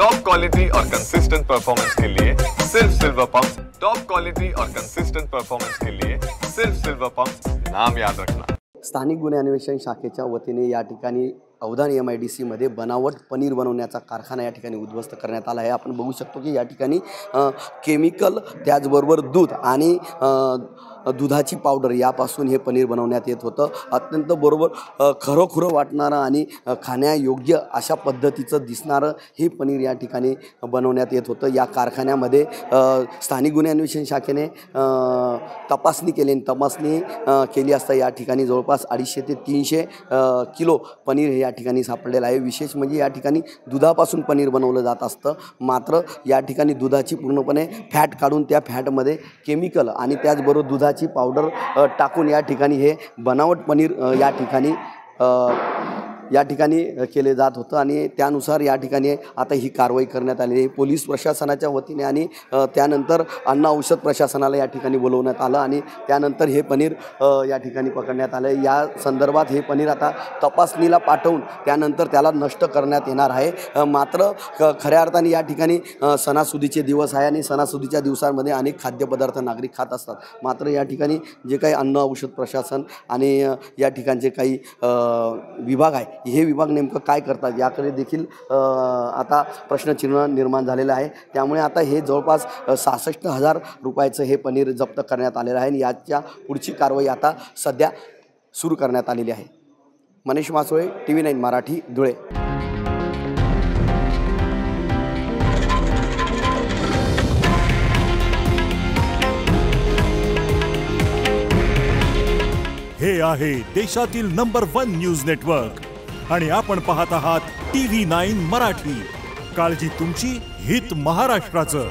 Top quality और consistent performance के लिए सिर्फ सिल्वर पंप्स। टॉप क्वालिटी और कंसिस्टेंट परफॉर्मेंस के लिए सिर्फ सिल्वर पंप्स, नाम याद रखना। स्थानिक गुन्हे अन्वेषण शाखेच्या वतीने या ठिकाणी अवधान MIDC मध्ये बनावट पनीर बनवण्याचा कारखाना या ठिकाणी उद्ध्वस्त करण्यात आला आहे। आपण बघू शकतो की या ठिकाणी केमिकल त्याचबरोबर दूध आणि दुधाची पावडर यापासून हे पनीर बनवण्यात येत होतं। अत्यंत बरोबर खरोखरं वाटणारं आणि खाण्यायोग्य अशा पद्धतीचं दिसणारं हे पनीर या ठिकाणी बनवण्यात येत होतं। या कारखान्यामध्ये स्थानिक गुन्हे अन्वेषण शाखेने तपासणी केली असता या ठिकाणी जवळपास 250 ते 300 किलो पनीर हे या ठिकाणी सापडलेलं आहे। विशेष म्हणजे या ठिकाणी दुधापासून पनीर बनवलं जात असतं, मात्र या ठिकाणी दुधाची पूर्णपणे फॅट काढून त्या फॅटमध्ये केमिकल आणि त्याचबरोबर दुधाची पावडर टाकून या ठिकाणी हे बनावट पनीर या ठिकाणी केले जात होतं आणि त्यानुसार या ठिकाणी आता ही कारवाई करण्यात आली आहे। पोलीस प्रशासनाच्या वतीने आणि त्यानंतर अन्न औषध प्रशासनाला या ठिकाणी बोलवण्यात आलं आणि त्यानंतर हे पनीर या ठिकाणी पकडण्यात आलं। या संदर्भात हे पनीर आता तपासणीला पाठवून त्यानंतर त्याला नष्ट करण्यात येणार आहे। मात्र खऱ्या अर्थाने या ठिकाणी सणासुदीचे दिवस आहे आणि सणासुदीच्या दिवसांमध्ये अनेक खाद्यपदार्थ नागरिक खात असतात, मात्र या ठिकाणी जे काही अन्न औषध प्रशासन आणि या ठिकाणचे काही विभाग आहे हे विभाग नेमकं काय करतात याकडे देखील आता प्रश्नचिन्ह निर्माण झालेलं आहे। त्यामुळे आता हे जवळपास 66,000 रुपयाचं हे पनीर जप्त करण्यात आलेलं आहे आणि याच्या पुढची कारवाई आता सध्या सुरू करण्यात आलेली आहे। मनीष मासोळे, TV9 मराठी, धुळे। हे आहे देशातील नंबर 1 न्यूज नेटवर्क आणि आपण पाहत आहात TV9 मराठी। काळजी तुमची, हित महाराष्ट्राचं।